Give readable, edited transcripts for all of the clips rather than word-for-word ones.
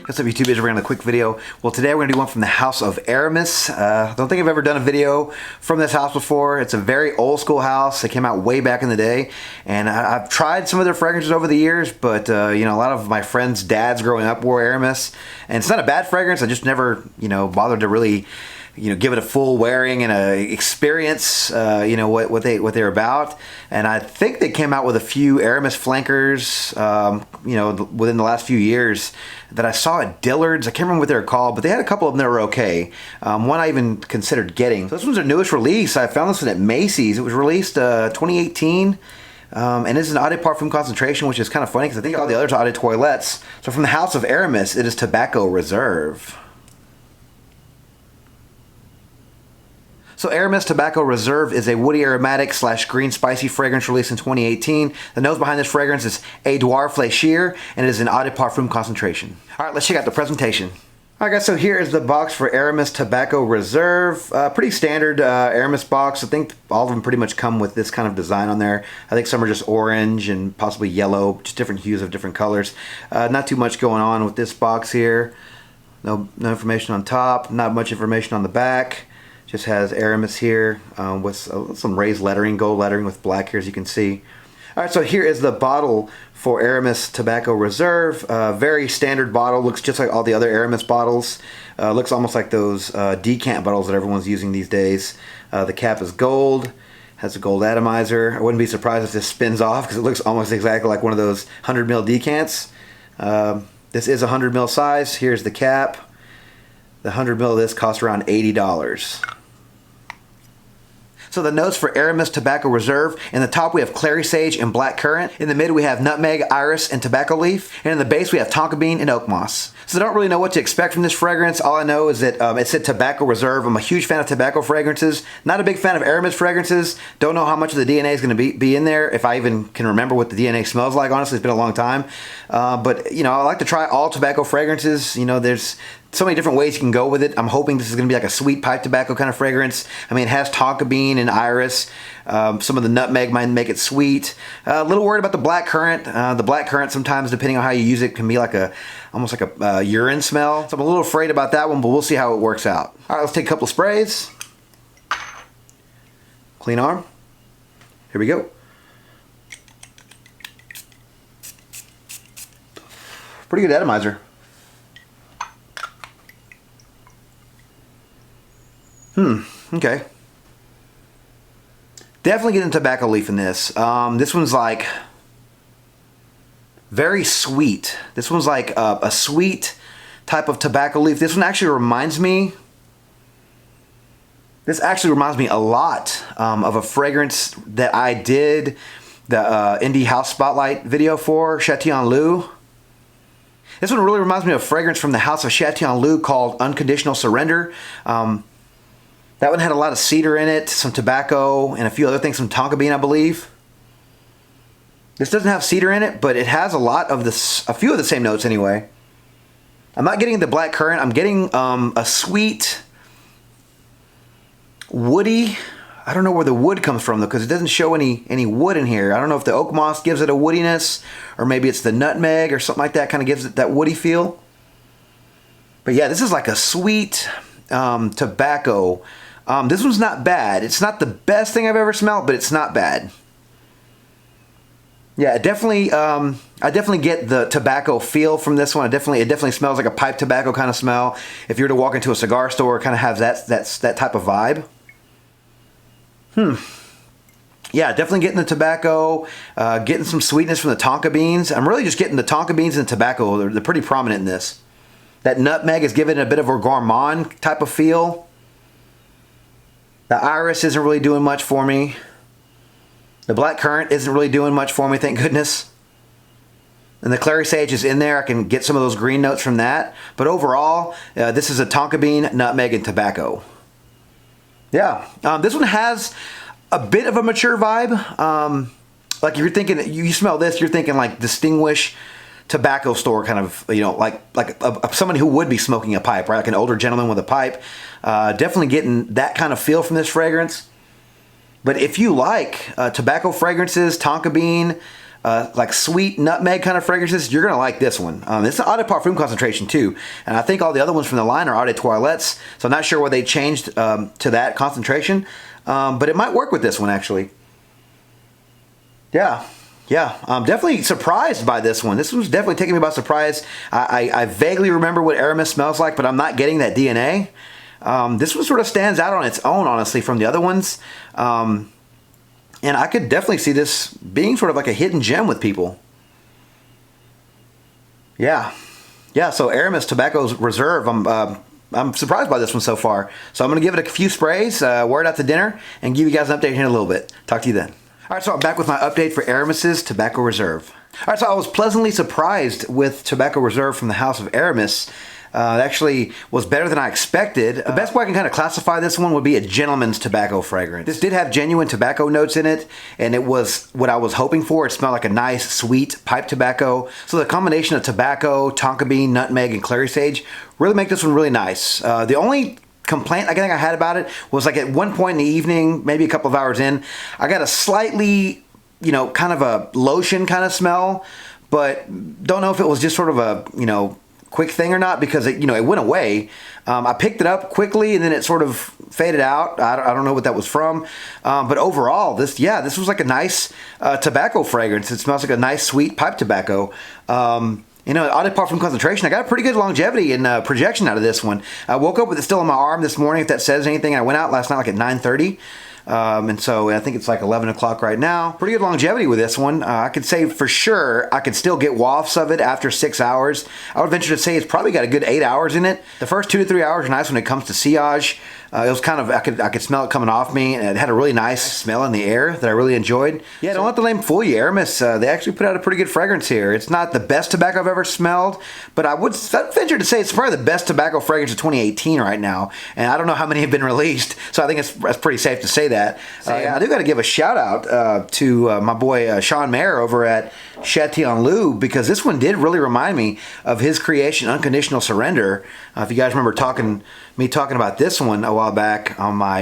What's up YouTube, bringing a quick video. Well, today we're going to do one from the house of Aramis. I don't think I've ever done a video from this house before. It's a very old school house. They came out way back in the day, and I've tried some of their fragrances over the years, but you know, a lot of my friends' dads growing up wore Aramis, and it's not a bad fragrance. I just never, you know, bothered to really, you know, give it a full wearing and a experience, you know, what they're about. And I think they came out with a few Aramis flankers, you know, within the last few years that I saw at Dillard's. I can't remember what they were called, but they had a couple of them that were okay. One I even considered getting. So this one's their newest release. I found this one at Macy's. It was released 2018. And this is an Eau de Parfum concentration, which is kind of funny because I think all the others are Eau de Toilettes. So from the house of Aramis, it is Tobacco Reserve. So Aramis Tobacco Reserve is a woody aromatic / green spicy fragrance released in 2018. The nose behind this fragrance is Edouard Flechier, and it is an Eau de Parfum concentration. All right, let's check out the presentation. All right guys, so here is the box for Aramis Tobacco Reserve. Pretty standard Aramis box. I think all of them pretty much come with this kind of design on there. I think some are just orange and possibly yellow, just different hues of different colors. Not too much going on with this box here. No information on top, not much information on the back. Just has Aramis here with some raised lettering, gold lettering with black here, as you can see. All right, so here is the bottle for Aramis Tobacco Reserve. Very standard bottle, looks just like all the other Aramis bottles. Looks almost like those decant bottles that everyone's using these days. The cap is gold, has a gold atomizer. I wouldn't be surprised if this spins off because it looks almost exactly like one of those 100 ml decants. This is a 100 ml size. Here's the cap. The 100 ml of this costs around $80. So the notes for Aramis Tobacco Reserve: in the top we have clary sage and black currant. In the mid we have nutmeg, iris, and tobacco leaf. And in the base we have tonka bean and oak moss. So I don't really know what to expect from this fragrance. All I know is that it said Tobacco Reserve. I'm a huge fan of tobacco fragrances. Not a big fan of Aramis fragrances. Don't know how much of the DNA is going to be in there. If I even can remember what the DNA smells like. Honestly, it's been a long time. But you know, I like to try all tobacco fragrances. You know, there's so many different ways you can go with it. I'm hoping this is going to be like a sweet pipe tobacco kind of fragrance. I mean, it has tonka bean and iris. Some of the nutmeg might make it sweet. A little worried about the black currant. The black currant sometimes, depending on how you use it, can be like almost like a urine smell. So I'm a little afraid about that one, but we'll see how it works out. All right, let's take a couple of sprays. Clean arm. Here we go. Pretty good atomizer. Okay. Definitely getting tobacco leaf in this. This one's like very sweet. This one's like a sweet type of tobacco leaf. This one actually reminds me, a lot of a fragrance that I did the Indie House Spotlight video for, Chatillon Lux. This one really reminds me of a fragrance from the house of Chatillon Lux called Unconditional Surrender. That one had a lot of cedar in it, some tobacco, and a few other things, some tonka bean, I believe. This doesn't have cedar in it, but it has a few of the same notes anyway. I'm not getting the black currant. I'm getting a sweet, woody. I don't know where the wood comes from though, because it doesn't show any wood in here. I don't know if the oak moss gives it a woodiness, or maybe it's the nutmeg or something like that kind of gives it that woody feel. But yeah, this is like a sweet tobacco. This one's not bad. It's not the best thing I've ever smelled, but it's not bad. Yeah, I definitely get the tobacco feel from this one. It definitely smells like a pipe tobacco kind of smell. If you were to walk into a cigar store, it kind of has that type of vibe. Yeah, definitely getting the tobacco, getting some sweetness from the tonka beans. I'm really just getting the tonka beans and tobacco. They're pretty prominent in this. That nutmeg is giving it a bit of a gourmand type of feel. The iris isn't really doing much for me. The black currant isn't really doing much for me, thank goodness. And the clary sage is in there. I can get some of those green notes from that. But overall, this is a tonka bean, nutmeg, and tobacco. Yeah, this one has a bit of a mature vibe. Like you're thinking, you smell this, you're thinking like distinguished tobacco store kind of, you know, like someone who would be smoking a pipe, right? Like an older gentleman with a pipe. Definitely getting that kind of feel from this fragrance. But if you like tobacco fragrances, tonka bean, like sweet nutmeg kind of fragrances, you're going to like this one. It's an eau de parfum concentration too. And I think all the other ones from the line are eau de toilettes. So I'm not sure why they changed to that concentration. But it might work with this one actually. Yeah. Yeah, I'm definitely surprised by this one. This one's definitely taking me by surprise. I vaguely remember what Aramis smells like, but I'm not getting that DNA. This one sort of stands out on its own, honestly, from the other ones. And I could definitely see this being sort of like a hidden gem with people. Yeah. Yeah, so Aramis Tobacco's Reserve, I'm surprised by this one so far. So I'm going to give it a few sprays, wear it out to dinner, and give you guys an update here in a little bit. Talk to you then. All right, so I'm back with my update for Aramis's Tobacco Reserve. All right, so I was pleasantly surprised with Tobacco Reserve from the house of Aramis. It actually was better than I expected. The best way I can kind of classify this one would be a gentleman's tobacco fragrance. This did have genuine tobacco notes in it, and it was what I was hoping for. It smelled like a nice, sweet pipe tobacco. So the combination of tobacco, tonka bean, nutmeg, and clary sage really make this one really nice. The only complaint I think I had about it was like at one point in the evening, maybe a couple of hours in, I got a slightly, kind of a lotion kind of smell, but don't know if it was just sort of a, quick thing or not, because it went away. I picked it up quickly and then it sort of faded out. I don't know what that was from, but overall, this was like a nice tobacco fragrance. It smells like a nice sweet pipe tobacco. Eau de parfum concentration. I got a pretty good longevity and projection out of this one. I woke up with it still on my arm this morning, if that says anything. I went out last night like at 9:30. And so I think it's like 11 o'clock right now. Pretty good longevity with this one. I could say for sure I could still get wafts of it after 6 hours. I would venture to say it's probably got a good 8 hours in it. The first 2 to 3 hours are nice when it comes to sillage. It was kind of, I could smell it coming off me, and it had a really nice smell in the air that I really enjoyed. Yeah, don't let the name fool you. Aramis, they actually put out a pretty good fragrance here. It's not the best tobacco I've ever smelled, but I'd venture to say it's probably the best tobacco fragrance of 2018 right now. And I don't know how many have been released, so I think it's pretty safe to say that. I do got to give a shout out to my boy Sean Mayer over at Chatillon Lux, because this one did really remind me of his creation, Unconditional Surrender. If you guys remember me talking about this one a while back on my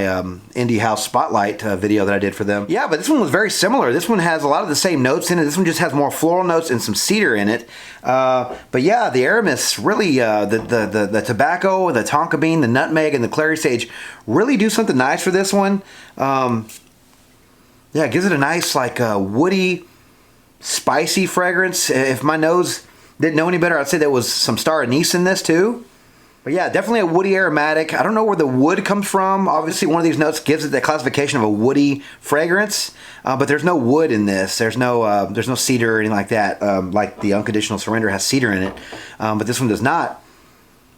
Indie House Spotlight video that I did for them. Yeah, but this one was very similar. This one has a lot of the same notes in it. This one just has more floral notes and some cedar in it. But yeah, the Aramis really, the tobacco, the tonka bean, the nutmeg, and the clary sage really do something nice for this one. Yeah, it gives it a nice like woody, spicy fragrance. If my nose didn't know any better, I'd say there was some star anise in this too. But yeah, definitely a woody aromatic. I don't know where the wood comes from. Obviously, one of these notes gives it the classification of a woody fragrance, but there's no wood in this. There's no cedar or anything like that, like the Unconditional Surrender has cedar in it, but this one does not.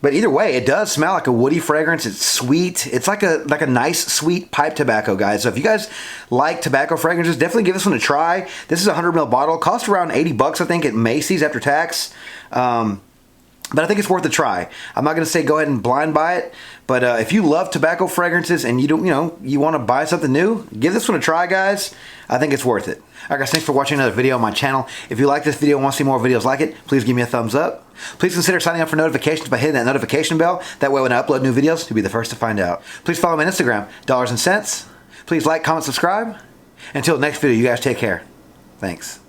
But either way, it does smell like a woody fragrance. It's sweet. It's like a nice, sweet pipe tobacco, guys. So if you guys like tobacco fragrances, definitely give this one a try. This is a 100 ml bottle. Cost around $80, I think, at Macy's after tax. But I think it's worth a try. I'm not going to say go ahead and blind buy it, but if you love tobacco fragrances and you want to buy something new, give this one a try, guys. I think it's worth it. All right, guys, thanks for watching another video on my channel. If you like this video and want to see more videos like it, please give me a thumbs up. Please consider signing up for notifications by hitting that notification bell. That way when I upload new videos, you'll be the first to find out. Please follow me on Instagram, Dollars and Cents. Please like, comment, subscribe. Until the next video, you guys take care. Thanks.